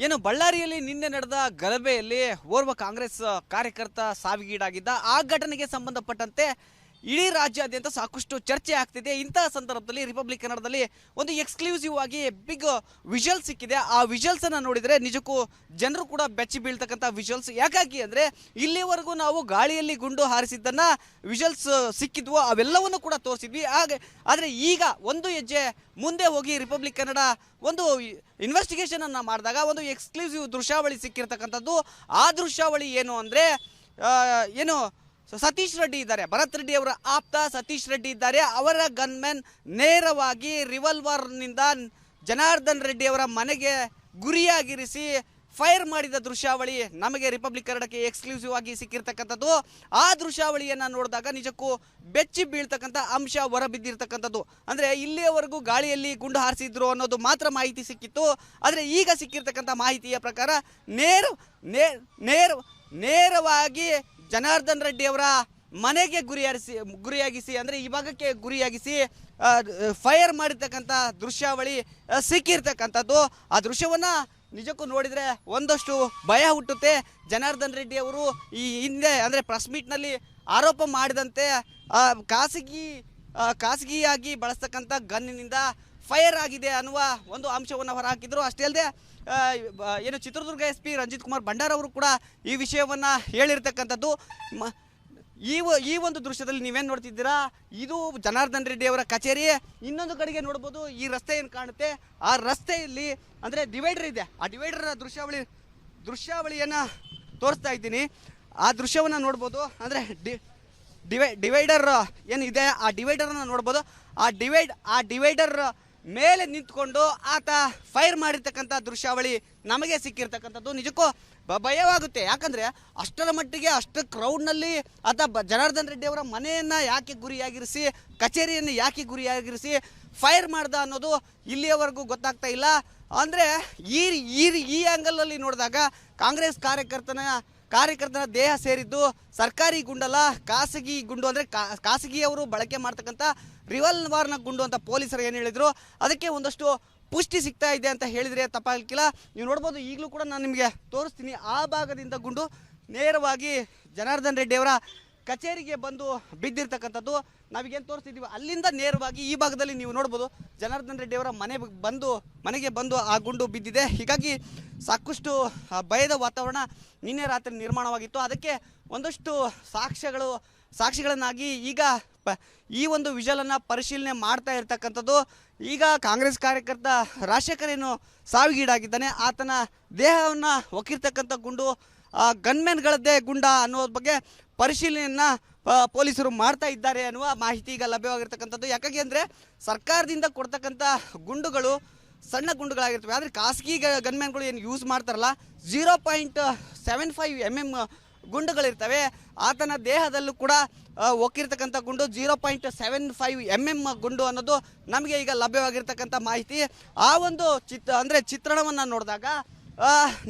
ಏನು ಬಳ್ಳಾರಿಯಲ್ಲಿ ನಿನ್ನೆ ನಡೆದ ಗಲಭೆಯಲ್ಲಿ ಓರ್ವ ಕಾಂಗ್ರೆಸ್ ಕಾರ್ಯಕರ್ತ ಸಾವಿಗೀಡಾಗಿದ್ದ ಆ ಘಟನೆಗೆ ಸಂಬಂಧಪಟ್ಟಂತೆ ಇಡೀ ರಾಜ್ಯಾದ್ಯಂತ ಸಾಕಷ್ಟು ಚರ್ಚೆ ಆಗ್ತಿದೆ. ಇಂತಹ ಸಂದರ್ಭದಲ್ಲಿ ರಿಪಬ್ಲಿಕ್ ಕನ್ನಡದಲ್ಲಿ ಒಂದು ಎಕ್ಸ್ಕ್ಲೂಸಿವ್ ಆಗಿ ಬಿಗ್ ವಿಜುವಲ್ ಸಿಕ್ಕಿದೆ. ಆ ವಿಜುವಲ್ಸ್ ಅನ್ನು ನೋಡಿದರೆ ನಿಜಕ್ಕೂ ಜನರು ಕೂಡ ಬೆಚ್ಚಿ ಬೀಳ್ತಕ್ಕಂಥ ವಿಜುವಲ್ಸ್. ಯಾಕಾಗಿ ಅಂದರೆ ಇಲ್ಲಿವರೆಗೂ ನಾವು ಗಾಳಿಯಲ್ಲಿ ಗುಂಡು ಹಾರಿಸಿದ್ದನ್ನ ವಿಜುವಲ್ಸ್ ಸಿಕ್ಕಿದ್ವು, ಅವೆಲ್ಲವನ್ನು ಕೂಡ ತೋರಿಸಿದ್ವಿ. ಆದರೆ ಈಗ ಒಂದು ಹೆಜ್ಜೆ ಮುಂದೆ ಹೋಗಿ ರಿಪಬ್ಲಿಕ್ ಕನ್ನಡ ಒಂದು ಇನ್ವೆಸ್ಟಿಗೇಷನ್ ಅನ್ನು ಮಾಡಿದಾಗ ಒಂದು ಎಕ್ಸ್ಕ್ಲೂಸಿವ್ ದೃಶ್ಯಾವಳಿ ಸಿಕ್ಕಿರ್ತಕ್ಕಂಥದ್ದು. ಆ ದೃಶ್ಯಾವಳಿ ಏನು ಅಂದರೆ ಏನು ಸತೀಶ್ ರೆಡ್ಡಿ ಇದ್ದಾರೆ, ಭರತ್ ರೆಡ್ಡಿ ಅವರ ಆಪ್ತ ಸತೀಶ್ ರೆಡ್ಡಿ ಇದ್ದಾರೆ. ಅವರ ಗನ್ಮ್ಯಾನ್ ನೇರವಾಗಿ ರಿವಾಲ್ವರ್ನಿಂದ ಜನಾರ್ದನ್ ರೆಡ್ಡಿ ಅವರ ಮನೆಗೆ ಗುರಿಯಾಗಿರಿಸಿ ಫೈರ್ ಮಾಡಿದ ದೃಶ್ಯಾವಳಿ ನಮಗೆ ರಿಪಬ್ಲಿಕ್ ಕನ್ನಡಕ್ಕೆ ಎಕ್ಸ್ಕ್ಲೂಸಿವ್ ಆಗಿ ಸಿಕ್ಕಿರ್ತಕ್ಕಂಥದ್ದು. ಆ ದೃಶ್ಯಾವಳಿಯನ್ನು ನೋಡಿದಾಗ ನಿಜಕ್ಕೂ ಬೆಚ್ಚಿ ಬೀಳ್ತಕ್ಕಂಥ ಅಂಶ ಹೊರಬಿದ್ದಿರ್ತಕ್ಕಂಥದ್ದು. ಅಂದರೆ ಇಲ್ಲಿಯವರೆಗೂ ಗಾಳಿಯಲ್ಲಿ ಗುಂಡು ಹಾರಿಸಿದ್ರು ಅನ್ನೋದು ಮಾತ್ರ ಮಾಹಿತಿ ಸಿಕ್ಕಿತ್ತು. ಆದರೆ ಈಗ ಸಿಕ್ಕಿರ್ತಕ್ಕಂಥ ಮಾಹಿತಿಯ ಪ್ರಕಾರ ನೇರವಾಗಿ ಜನಾರ್ದನ್ ರೆಡ್ಡಿ ಅವರ ಮನೆಗೆ ಗುರಿಯಾಗಿಸಿ ಅಂದರೆ ಈ ಭಾಗಕ್ಕೆ ಗುರಿಯಾಗಿಸಿ ಫೈರ್ ಮಾಡಿರ್ತಕ್ಕಂಥ ದೃಶ್ಯಾವಳಿ ಸಿಕ್ಕಿರ್ತಕ್ಕಂಥದ್ದು. ಆ ದೃಶ್ಯವನ್ನು ನಿಜಕ್ಕೂ ನೋಡಿದರೆ ಒಂದಷ್ಟು ಭಯ ಹುಟ್ಟುತ್ತೆ. ಜನಾರ್ದನ್ ರೆಡ್ಡಿ ಅವರು ಈ ಹಿಂದೆ ಅಂದರೆ ಪ್ರೆಸ್ ಮೀಟ್ನಲ್ಲಿ ಆರೋಪ ಮಾಡಿದಂತೆ ಖಾಸಗಿಯಾಗಿ ಬಳಸ್ತಕ್ಕಂಥ ಗನ್ನಿನಿಂದ ಫೈರ್ ಆಗಿದೆ ಅನ್ನುವ ಒಂದು ಅಂಶವನ್ನು ಹೊರಹಾಕಿದ್ರು. ಅಷ್ಟೇ ಅಲ್ಲದೆ ಏನು ಚಿತ್ರದುರ್ಗ SP ರಂಜಿತ್ ಕುಮಾರ್ ಭಂಡಾರ್ ಅವರು ಕೂಡ ಈ ವಿಷಯವನ್ನು ಹೇಳಿರ್ತಕ್ಕಂಥದ್ದು. ಈ ಒಂದು ದೃಶ್ಯದಲ್ಲಿ ನೀವೇನು ನೋಡ್ತಿದ್ದೀರಾ, ಇದು ಜನಾರ್ದನ್ ರೆಡ್ಡಿ ಅವರ ಕಚೇರಿ. ಇನ್ನೊಂದು ಕಡೆಗೆ ನೋಡ್ಬೋದು ಈ ರಸ್ತೆ ಏನು ಕಾಣುತ್ತೆ, ಆ ರಸ್ತೆಯಲ್ಲಿ ಅಂದರೆ ಡಿವೈಡರ್ ಇದೆ. ಆ ಡಿವೈಡರ್ ದೃಶ್ಯಾವಳಿಯನ್ನು ತೋರಿಸ್ತಾ ಇದ್ದೀನಿ. ಆ ದೃಶ್ಯವನ್ನು ನೋಡ್ಬೋದು. ಅಂದರೆ ಡಿವೈಡರ್ ಏನಿದೆ ಆ ಡಿವೈಡರನ್ನು ನೋಡ್ಬೋದು. ಆ ಡಿವೈಡರ್ ಮೇಲೆ ನಿಂತ್ಕೊಂಡು ಆತ ಫೈರ್ ಮಾಡಿರ್ತಕ್ಕಂಥ ದೃಶ್ಯಾವಳಿ ನಮಗೆ ಸಿಕ್ಕಿರ್ತಕ್ಕಂಥದ್ದು. ನಿಜಕ್ಕೂ ಭಯವಾಗುತ್ತೆ. ಯಾಕಂದರೆ ಅಷ್ಟರ ಮಟ್ಟಿಗೆ ಅಷ್ಟು ಕ್ರೌಡ್ನಲ್ಲಿ ಆತ ಜನಾರ್ದನ್ ರೆಡ್ಡಿ ಅವರ ಮನೆಯನ್ನು ಯಾಕೆ ಗುರಿಯಾಗಿರಿಸಿ, ಕಚೇರಿಯನ್ನು ಯಾಕೆ ಗುರಿಯಾಗಿರಿಸಿ ಫೈರ್ ಮಾಡ್ದ ಅನ್ನೋದು ಇಲ್ಲಿಯವರೆಗೂ ಗೊತ್ತಾಗ್ತಾ ಇಲ್ಲ. ಅಂದರೆ ಈ ಆ್ಯಂಗಲಲ್ಲಿ ನೋಡಿದಾಗ ಕಾಂಗ್ರೆಸ್ ಕಾರ್ಯಕರ್ತನ ದೇಹ ಸೇರಿದ್ದು ಸರ್ಕಾರಿ ಗುಂಡಲ್ಲ, ಖಾಸಗಿ ಗುಂಡು. ಅಂದರೆ ಖಾಸಗಿಯವರು ಬಳಕೆ ಮಾಡ್ತಕ್ಕಂಥ ರಿವಾಲ್ವರ್ನ ಗುಂಡು ಅಂತ ಪೊಲೀಸರು ಏನು ಹೇಳಿದರು, ಅದಕ್ಕೆ ಒಂದಷ್ಟು ಪುಷ್ಟಿ ಸಿಗ್ತಾ ಇದೆ ಅಂತ ಹೇಳಿದರೆ ತಪ್ಪಾಗಲಿಕ್ಕಿಲ್ಲ. ನೀವು ನೋಡ್ಬೋದು, ಈಗಲೂ ಕೂಡ ನಾನು ನಿಮಗೆ ತೋರಿಸ್ತೀನಿ. ಆ ಭಾಗದಿಂದ ಗುಂಡು ನೇರವಾಗಿ ಜನಾರ್ದನ್ ರೆಡ್ಡಿ ಅವರ ಕಚೇರಿಗೆ ಬಂದು ಬಿದ್ದಿರ್ತಕ್ಕಂಥದ್ದು. ನಾವೀಗೇನು ತೋರಿಸ್ತಿದ್ದೀವಿ ಅಲ್ಲಿಂದ ನೇರವಾಗಿ ಈ ಭಾಗದಲ್ಲಿ ನೀವು ನೋಡ್ಬೋದು ಜನಾರ್ದನ್ ರೆಡ್ಡಿ ಅವರ ಮನೆಗೆ ಬಂದು ಆ ಗುಂಡು ಬಿದ್ದಿದೆ. ಹೀಗಾಗಿ ಸಾಕಷ್ಟು ಭಯದ ವಾತಾವರಣ ನಿನ್ನೆ ರಾತ್ರಿ ನಿರ್ಮಾಣವಾಗಿತ್ತು. ಅದಕ್ಕೆ ಒಂದಷ್ಟು ಸಾಕ್ಷಿಗಳನ್ನಾಗಿ ಈಗ ಈ ಒಂದು ವಿಜುವಲನ್ನು ಪರಿಶೀಲನೆ ಮಾಡ್ತಾ ಇರ್ತಕ್ಕಂಥದ್ದು. ಈಗ ಕಾಂಗ್ರೆಸ್ ಕಾರ್ಯಕರ್ತ ರಾಜಶೇಖರ್ ಏನು ಸಾವಿಗೀಡಾಗಿದ್ದಾನೆ, ಆತನ ದೇಹವನ್ನು ಒಕ್ಕಿರ್ತಕ್ಕಂಥ ಗುಂಡು ಗನ್ಮ್ಯಾನ್ಗಳದ್ದೇ ಗುಂಡ ಅನ್ನೋದ್ರ ಬಗ್ಗೆ ಪರಿಶೀಲನೆಯನ್ನು ಪೊಲೀಸರು ಮಾಡ್ತಾ ಇದ್ದಾರೆ ಅನ್ನುವ ಮಾಹಿತಿ ಈಗ ಲಭ್ಯವಾಗಿರ್ತಕ್ಕಂಥದ್ದು. ಯಾಕಾಗಿ ಅಂದರೆ ಸರ್ಕಾರದಿಂದ ಕೊಡ್ತಕ್ಕಂಥ ಗುಂಡುಗಳು ಸಣ್ಣ ಗುಂಡುಗಳಾಗಿರ್ತವೆ. ಆದರೆ ಖಾಸಗಿ ಗನ್ಮ್ಯಾನ್ಗಳು ಏನು ಯೂಸ್ ಮಾಡ್ತಾರಲ್ಲ 0.75 mm ಗುಂಡುಗಳಿರ್ತವೆ. ಆತನ ದೇಹದಲ್ಲೂ ಕೂಡ ಒಕ್ಕಿರ್ತಕ್ಕಂಥ ಗುಂಡು 0.75 mm ಗುಂಡು ಅನ್ನೋದು ನಮಗೆ ಈಗ ಲಭ್ಯವಾಗಿರ್ತಕ್ಕಂಥ ಮಾಹಿತಿ. ಆ ಒಂದು ಚಿತ್ರಣವನ್ನು ನೋಡಿದಾಗ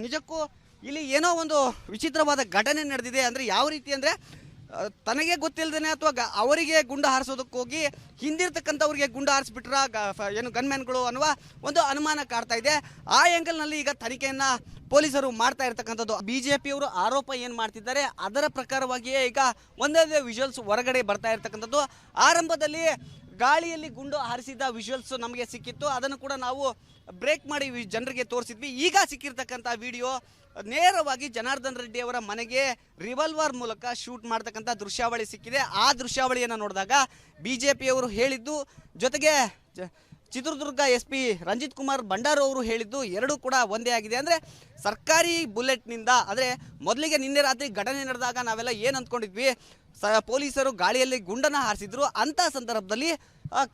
ನಿಜಕ್ಕೂ ಇಲ್ಲಿ ಏನೋ ಒಂದು ವಿಚಿತ್ರವಾದ ಘಟನೆ ನಡೆದಿದೆ. ಅಂದರೆ ಯಾವ ರೀತಿ ಅಂದರೆ ತನಗೆ ಗೊತ್ತಿಲ್ಲದೇ ಅಥವಾ ಅವರಿಗೆ ಗುಂಡು ಹಾರಿಸೋದಕ್ಕೋಗಿ ಹಿಂದಿರ್ತಕ್ಕಂಥವ್ರಿಗೆ ಗುಂಡು ಹಾರಿಸ್ಬಿಟ್ರ ಏನು ಗನ್ಮ್ಯಾನ್ಗಳು ಅನ್ನುವ ಒಂದು ಅನುಮಾನ ಕಾಡ್ತಾ ಇದೆ. ಆ ಆ್ಯಂಗಲ್ನಲ್ಲಿ ಈಗ ತನಿಖೆಯನ್ನು ಪೊಲೀಸರು ಮಾಡ್ತಾ ಇರ್ತಕ್ಕಂಥದ್ದು. BJPಯವರು ಆರೋಪ ಏನು ಮಾಡ್ತಿದ್ದಾರೆ ಅದರ ಪ್ರಕಾರವಾಗಿಯೇ ಈಗ ಒಂದೊಂದೇ ವಿಜುವಲ್ಸ್ ಹೊರಗಡೆ ಬರ್ತಾ ಇರ್ತಕ್ಕಂಥದ್ದು. ಆರಂಭದಲ್ಲಿ ಗಾಳಿಯಲ್ಲಿ ಗುಂಡು ಹಾರಿಸಿದ ವಿಜುವಲ್ಸ್ ನಮಗೆ ಸಿಕ್ಕಿತ್ತು, ಅದನ್ನು ಕೂಡ ನಾವು ಬ್ರೇಕ್ ಮಾಡಿ ಜನರಿಗೆ ತೋರಿಸಿದ್ವಿ. ಈಗ ಸಿಕ್ಕಿರ್ತಕ್ಕಂಥ ವಿಡಿಯೋ ನೇರವಾಗಿ ಜನಾರ್ದನ್ ರೆಡ್ಡಿ ಅವರ ಮನೆಗೆ ರಿವಾಲ್ವರ್ ಮೂಲಕ ಶೂಟ್ ಮಾಡ್ತಕ್ಕಂಥ ದೃಶ್ಯಾವಳಿ ಸಿಕ್ಕಿದೆ. ಆ ದೃಶ್ಯಾವಳಿಯನ್ನು ನೋಡಿದಾಗ BJPಯವರು ಹೇಳಿದ್ದು ಜೊತೆಗೆ ಚಿತ್ರದುರ್ಗ SP ರಂಜಿತ್ ಕುಮಾರ್ ಭಂಡಾರ್ ಅವರು ಹೇಳಿದ್ದು ಎರಡೂ ಕೂಡ ಒಂದೇ ಆಗಿದೆ. ಅಂದರೆ ಸರ್ಕಾರಿ ಬುಲೆಟ್ನಿಂದ ಅಂದರೆ ಮೊದಲಿಗೆ ನಿನ್ನೆ ರಾತ್ರಿ ಘಟನೆ ನಡೆದಾಗ ನಾವೆಲ್ಲ ಏನು ಅಂದ್ಕೊಂಡಿದ್ವಿ, ಪೊಲೀಸರು ಗಾಳಿಯಲ್ಲಿ ಗುಂಡನ್ನು ಹಾರಿಸಿದ್ರು. ಅಂಥ ಸಂದರ್ಭದಲ್ಲಿ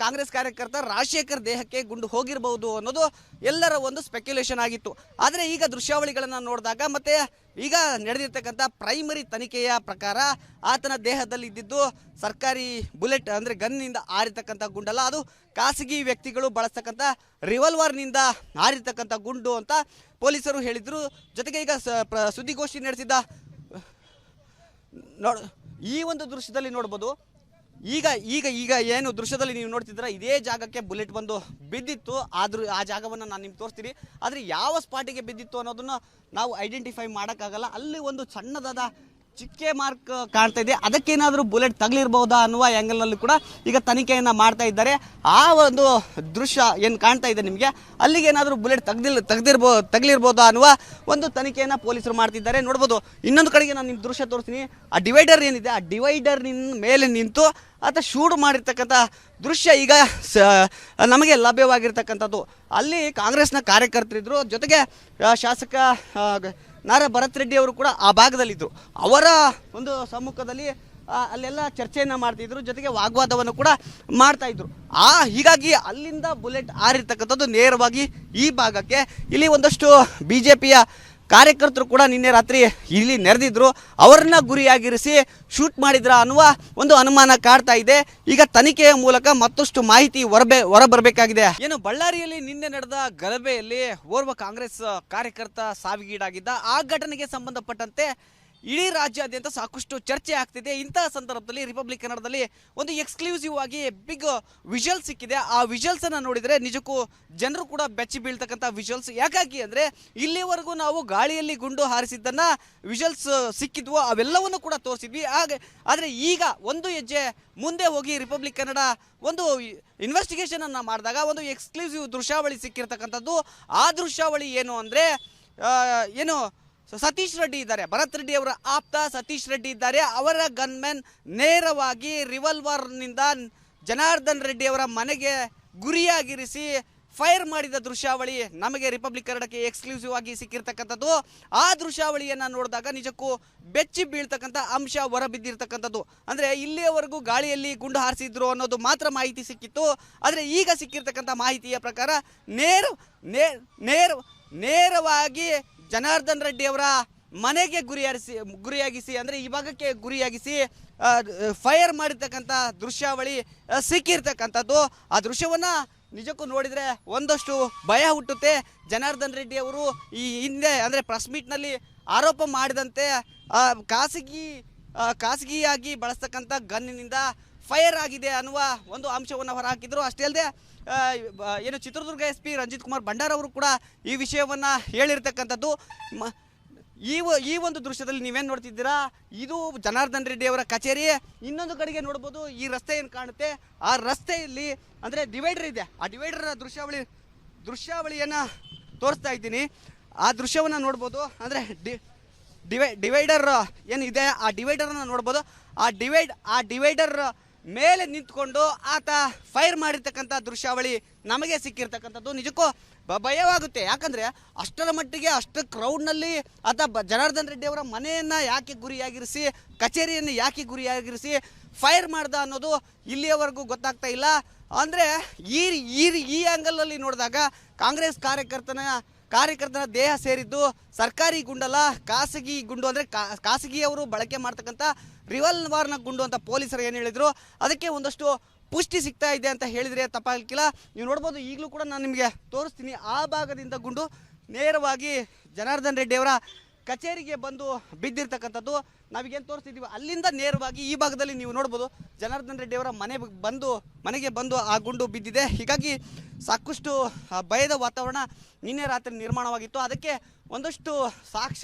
ಕಾಂಗ್ರೆಸ್ ಕಾರ್ಯಕರ್ತ ರಾಜಶೇಖರ್ ದೇಹಕ್ಕೆ ಗುಂಡು ಹೋಗಿರಬಹುದು ಅನ್ನೋದು ಎಲ್ಲರ ಒಂದು ಸ್ಪೆಕ್ಯುಲೇಷನ್ ಆಗಿತ್ತು. ಆದರೆ ಈಗ ದೃಶ್ಯಾವಳಿಗಳನ್ನು ನೋಡಿದಾಗ ಮತ್ತು ಈಗ ನಡೆದಿರ್ತಕ್ಕಂಥ ಪ್ರೈಮರಿ ತನಿಖೆಯ ಪ್ರಕಾರ ಆತನ ದೇಹದಲ್ಲಿ ಇದ್ದಿದ್ದು ಸರ್ಕಾರಿ ಬುಲೆಟ್ ಅಂದರೆ ಗನ್ನಿಂದ ಹಾರಿರ್ತಕ್ಕಂಥ ಗುಂಡಲ್ಲ, ಅದು ಖಾಸಗಿ ವ್ಯಕ್ತಿಗಳು ಬಳಸ್ತಕ್ಕಂಥ ರಿವಾಲ್ವರ್ನಿಂದ ಹಾರಿರ್ತಕ್ಕಂಥ ಗುಂಡು ಅಂತ ಪೊಲೀಸರು ಹೇಳಿದರು. ಜೊತೆಗೆ ಈಗ ಸುದ್ದಿಗೋಷ್ಠಿ ನಡೆಸಿದ್ದ ಈ ಒಂದು ದೃಶ್ಯದಲ್ಲಿ ನೋಡ್ಬೋದು ಈಗ ಈಗ ಈಗ ಏನು ದೃಶ್ಯದಲ್ಲಿ ನೀವು ನೋಡ್ತಿದ್ದೀರಾ ಇದೇ ಜಾಗಕ್ಕೆ ಬುಲೆಟ್ ಬಂದು ಬಿದ್ದಿತ್ತು. ಆದರೂ ಆ ಜಾಗವನ್ನು ನಾನು ನಿಮ್ಗೆ ತೋರಿಸ್ತೀನಿ. ಆದರೆ ಯಾವ ಸ್ಪಾಟಿಗೆ ಬಿದ್ದಿತ್ತು ಅನ್ನೋದನ್ನು ನಾವು ಐಡೆಂಟಿಫೈ ಮಾಡೋಕ್ಕಾಗಲ್ಲ. ಅಲ್ಲಿ ಒಂದು ಸಣ್ಣದಾದ ಚಿಕ್ಕೆ ಮಾರ್ಕ್ ಕಾಣ್ತಾ ಇದೆ. ಅದಕ್ಕೇನಾದರೂ ಬುಲೆಟ್ ತಗಲಿರ್ಬಹುದಾ ಅನ್ನುವ ಆ್ಯಂಗಲ್ನಲ್ಲಿ ಕೂಡ ಈಗ ತನಿಖೆಯನ್ನು ಮಾಡ್ತಾ ಇದ್ದಾರೆ. ಆ ಒಂದು ದೃಶ್ಯ ಏನು ಕಾಣ್ತಾ ಇದೆ ನಿಮಗೆ, ಅಲ್ಲಿಗೆ ಏನಾದರೂ ಬುಲೆಟ್ ತಗಲಿರ್ಬೋದಾ ಅನ್ನುವ ಒಂದು ತನಿಖೆಯನ್ನು ಪೊಲೀಸರು ಮಾಡ್ತಿದ್ದಾರೆ. ನೋಡ್ಬೋದು. ಇನ್ನೊಂದು ಕಡೆಗೆ ನಾನು ನಿಮ್ಮ ದೃಶ್ಯ ತೋರಿಸ್ತೀನಿ. ಆ ಡಿವೈಡರ್ ಏನಿದೆ, ಆ ಡಿವೈಡರ್ ಮೇಲೆ ನಿಂತು ಆತ ಶೂಟ್ ಮಾಡಿರ್ತಕ್ಕಂಥ ದೃಶ್ಯ ಈಗ ನಮಗೆ ಲಭ್ಯವಾಗಿರ್ತಕ್ಕಂಥದ್ದು. ಅಲ್ಲಿ ಕಾಂಗ್ರೆಸ್ನ ಕಾರ್ಯಕರ್ತರಿದ್ದರು, ಜೊತೆಗೆ ಶಾಸಕ ನಾರಾ ಭರತ್ ರೆಡ್ಡಿ ಅವರು ಕೂಡ ಆ ಭಾಗದಲ್ಲಿದ್ದರು. ಅವರ ಒಂದು ಸಮ್ಮುಖದಲ್ಲಿ ಅಲ್ಲೆಲ್ಲ ಚರ್ಚೆಯನ್ನು ಮಾಡ್ತಿದ್ರು, ಜೊತೆಗೆ ವಾಗ್ವಾದವನ್ನು ಕೂಡ ಮಾಡ್ತಾಯಿದ್ರು. ಹೀಗಾಗಿ ಅಲ್ಲಿಂದ ಬುಲೆಟ್ ಹಾರಿರ್ತಕ್ಕಂಥದ್ದು ನೇರವಾಗಿ ಈ ಭಾಗಕ್ಕೆ. ಇಲ್ಲಿ ಒಂದಷ್ಟು BJPಯ ಕಾರ್ಯಕರ್ತರು ಕೂಡ ನಿನ್ನೆ ರಾತ್ರಿ ಇಲ್ಲಿ ನೆರೆದಿದ್ರು. ಅವರನ್ನ ಗುರಿಯಾಗಿರಿಸಿ ಶೂಟ್ ಮಾಡಿದ್ರ ಅನ್ನುವ ಒಂದು ಅನುಮಾನ ಕಾಡ್ತಾ ಇದೆ. ಈಗ ತನಿಖೆಯ ಮೂಲಕ ಮತ್ತಷ್ಟು ಮಾಹಿತಿ ಹೊರಬರಬೇಕಾಗಿದೆ. ಏನು ಬಳ್ಳಾರಿಯಲ್ಲಿ ನಿನ್ನೆ ನಡೆದ ಗಲಭೆಯಲ್ಲಿ ಓರ್ವ ಕಾಂಗ್ರೆಸ್ ಕಾರ್ಯಕರ್ತ ಸಾವಿಗೀಡಾಗಿದ್ದ. ಆ ಘಟನೆಗೆ ಸಂಬಂಧಪಟ್ಟಂತೆ ಇಡೀ ರಾಜ್ಯಾದ್ಯಂತ ಸಾಕಷ್ಟು ಚರ್ಚೆ ಆಗ್ತಿದೆ. ಇಂತಹ ಸಂದರ್ಭದಲ್ಲಿ ರಿಪಬ್ಲಿಕ್ ಕನ್ನಡದಲ್ಲಿ ಒಂದು ಎಕ್ಸ್ಕ್ಲೂಸಿವ್ ಆಗಿ ಬಿಗ್ ವಿಜುವಲ್ಸ್ ಸಿಕ್ಕಿದೆ. ಆ ವಿಜುವಲ್ಸ್ ಅನ್ನು ನೋಡಿದರೆ ನಿಜಕ್ಕೂ ಜನರು ಕೂಡ ಬೆಚ್ಚಿ ಬೀಳ್ತಕ್ಕಂಥ ವಿಜುವಲ್ಸ್. ಯಾಕಾಗಿ ಅಂದರೆ ಇಲ್ಲಿವರೆಗೂ ನಾವು ಗಾಳಿಯಲ್ಲಿ ಗುಂಡು ಹಾರಿಸಿದ್ದನ್ನು ವಿಜುವಲ್ಸ್ ಸಿಕ್ಕಿದ್ವು, ಅವೆಲ್ಲವನ್ನು ಕೂಡ ತೋರಿಸಿದ್ವಿ. ಆದರೆ ಈಗ ಒಂದು ಹೆಜ್ಜೆ ಮುಂದೆ ಹೋಗಿ ರಿಪಬ್ಲಿಕ್ ಕನ್ನಡ ಒಂದು ಇನ್ವೆಸ್ಟಿಗೇಷನ್ ಅನ್ನು ಮಾಡಿದಾಗ ಒಂದು ಎಕ್ಸ್ಕ್ಲೂಸಿವ್ ದೃಶ್ಯಾವಳಿ ಸಿಕ್ಕಿರ್ತಕ್ಕಂಥದ್ದು. ಆ ದೃಶ್ಯಾವಳಿ ಏನು ಅಂದರೆ ಸತೀಶ್ ರೆಡ್ಡಿ ಇದ್ದಾರೆ, ಭರತ್ ರೆಡ್ಡಿ ಅವರ ಆಪ್ತ ಸತೀಶ್ ರೆಡ್ಡಿ ಇದ್ದಾರೆ. ಅವರ ಗನ್ಮೆನ್ ನೇರವಾಗಿ ರಿವಾಲ್ವರ್ನಿಂದ ಜನಾರ್ದನ್ ರೆಡ್ಡಿ ಅವರ ಮನೆಗೆ ಗುರಿಯಾಗಿರಿಸಿ ಫೈರ್ ಮಾಡಿದ ದೃಶ್ಯಾವಳಿ ನಮಗೆ ರಿಪಬ್ಲಿಕ್ ಕನ್ನಡಕ್ಕೆ ಎಕ್ಸ್ಕ್ಲೂಸಿವ್ ಆಗಿ ಸಿಕ್ಕಿರ್ತಕ್ಕಂಥದ್ದು. ಆ ದೃಶ್ಯಾವಳಿಯನ್ನು ನೋಡಿದಾಗ ನಿಜಕ್ಕೂ ಬೆಚ್ಚಿ ಬೀಳ್ತಕ್ಕಂಥ ಅಂಶ ಹೊರಬಿದ್ದಿರ್ತಕ್ಕಂಥದ್ದು. ಅಂದರೆ ಇಲ್ಲಿಯವರೆಗೂ ಗಾಳಿಯಲ್ಲಿ ಗುಂಡು ಹಾರಿಸಿದ್ರು ಅನ್ನೋದು ಮಾತ್ರ ಮಾಹಿತಿ ಸಿಕ್ಕಿತ್ತು. ಆದರೆ ಈಗ ಸಿಕ್ಕಿರ್ತಕ್ಕಂಥ ಮಾಹಿತಿಯ ಪ್ರಕಾರ ನೇರವಾಗಿ ಜನಾರ್ದನ್ ರೆಡ್ಡಿ ಅವರ ಮನೆಗೆ ಗುರಿಯಾಗಿಸಿ ಅಂದರೆ ಈ ಭಾಗಕ್ಕೆ ಗುರಿಯಾಗಿಸಿ ಫೈರ್ ಮಾಡಿರ್ತಕ್ಕಂಥ ದೃಶ್ಯಾವಳಿ ಸಿಕ್ಕಿರ್ತಕ್ಕಂಥದ್ದು. ಆ ದೃಶ್ಯವನ್ನು ನಿಜಕ್ಕೂ ನೋಡಿದರೆ ಒಂದಷ್ಟು ಭಯ ಹುಟ್ಟುತ್ತೆ. ಜನಾರ್ದನ್ ರೆಡ್ಡಿ ಅವರು ಈ ಹಿಂದೆ ಅಂದರೆ ಪ್ರೆಸ್ ಮೀಟ್ನಲ್ಲಿ ಆರೋಪ ಮಾಡಿದಂತೆ ಖಾಸಗಿಯಾಗಿ ಬಳಸ್ತಕ್ಕಂಥ ಗನ್ನಿನಿಂದ ಫೈರ್ ಆಗಿದೆ ಅನ್ನುವ ಒಂದು ಅಂಶವನ್ನು ಹೊರಹಾಕಿದ್ರು. ಅಷ್ಟೇ ಅಲ್ಲದೆ ಏನು ಚಿತ್ರದುರ್ಗ SP ರಂಜಿತ್ ಕುಮಾರ್ ಭಂಡಾರ್ ಅವರು ಕೂಡ ಈ ವಿಷಯವನ್ನು ಹೇಳಿರ್ತಕ್ಕಂಥದ್ದು. ಈ ಒಂದು ದೃಶ್ಯದಲ್ಲಿ ನೀವೇನು ನೋಡ್ತಿದ್ದೀರಾ, ಇದು ಜನಾರ್ದನ್ ರೆಡ್ಡಿ ಅವರ ಕಚೇರಿ. ಇನ್ನೊಂದು ಕಡೆಗೆ ನೋಡ್ಬೋದು, ಈ ರಸ್ತೆ ಏನು ಕಾಣುತ್ತೆ, ಆ ರಸ್ತೆಯಲ್ಲಿ ಅಂದರೆ ಡಿವೈಡರ್ ಇದೆ. ಆ ಡಿವೈಡರ್ ದೃಶ್ಯಾವಳಿಯನ್ನು ತೋರಿಸ್ತಾ ಇದ್ದೀನಿ. ಆ ದೃಶ್ಯವನ್ನು ನೋಡ್ಬೋದು. ಅಂದರೆ ಡಿವೈಡರ್ ಏನಿದೆ, ಆ ಡಿವೈಡರನ್ನು ನೋಡ್ಬೋದು. ಆ ಡಿವೈಡರ್ ಮೇಲೆ ನಿಂತ್ಕೊಂಡು ಆತ ಫೈರ್ ಮಾಡಿರ್ತಕ್ಕಂಥ ದೃಶ್ಯಾವಳಿ ನಮಗೆ ಸಿಕ್ಕಿರ್ತಕ್ಕಂಥದ್ದು. ನಿಜಕ್ಕೂ ಭಯವಾಗುತ್ತೆ. ಯಾಕಂದರೆ ಅಷ್ಟರ ಮಟ್ಟಿಗೆ ಅಷ್ಟು ಕ್ರೌಡ್ನಲ್ಲಿ ಆತ ಜನಾರ್ದನ್ ರೆಡ್ಡಿ ಅವರ ಮನೆಯನ್ನು ಯಾಕೆ ಗುರಿಯಾಗಿರಿಸಿ, ಕಚೇರಿಯನ್ನು ಯಾಕೆ ಗುರಿಯಾಗಿರಿಸಿ ಫೈರ್ ಮಾಡ್ದ ಅನ್ನೋದು ಇಲ್ಲಿಯವರೆಗೂ ಗೊತ್ತಾಗ್ತಾ ಇಲ್ಲ. ಅಂದರೆ ಈ ಆ್ಯಂಗಲಲ್ಲಿ ನೋಡಿದಾಗ ಕಾಂಗ್ರೆಸ್ ಕಾರ್ಯಕರ್ತನ ದೇಹ ಸೇರಿದ್ದು ಸರ್ಕಾರಿ ಗುಂಡಲ್ಲ, ಖಾಸಗಿ ಗುಂಡು. ಅಂದರೆ ಖಾಸಗಿಯವರು ಬಳಕೆ ಮಾಡ್ತಕ್ಕಂಥ ರಿವಾಲ್ವರ್ನ ಗುಂಡು ಅಂತ ಪೊಲೀಸರು ಏನು ಹೇಳಿದರು, ಅದಕ್ಕೆ ಒಂದಷ್ಟು ಪುಷ್ಟಿ ಸಿಗ್ತಾ ಇದೆ ಅಂತ ಹೇಳಿದರೆ ತಪ್ಪಾಗಲಿಕ್ಕಿಲ್ಲ. ನೀವು ನೋಡ್ಬೋದು, ಈಗಲೂ ಕೂಡ ನಾನು ನಿಮಗೆ ತೋರಿಸ್ತೀನಿ. ಆ ಭಾಗದಿಂದ ಗುಂಡು ನೇರವಾಗಿ ಜನಾರ್ದನ್ ರೆಡ್ಡಿ ಅವರ ಕಚೇರಿಗೆ ಬಂದು ಬಿದ್ದಿರ್ತಕ್ಕಂಥದ್ದು. ನಾವೀಗೇನು ತೋರಿಸ್ತಿದ್ದೀವಿ ಅಲ್ಲಿಂದ ನೇರವಾಗಿ ಈ ಭಾಗದಲ್ಲಿ ನೀವು ನೋಡ್ಬೋದು ಜನಾರ್ದನ್ ರೆಡ್ಡಿ ಅವರ ಮನೆಗೆ ಬಂದು ಆ ಗುಂಡು ಬಿದ್ದಿದೆ. ಹೀಗಾಗಿ ಸಾಕಷ್ಟು ಭಯದ ವಾತಾವರಣ ನಿನ್ನೆ ರಾತ್ರಿ ನಿರ್ಮಾಣವಾಗಿತ್ತು. ಅದಕ್ಕೆ ಒಂದಷ್ಟು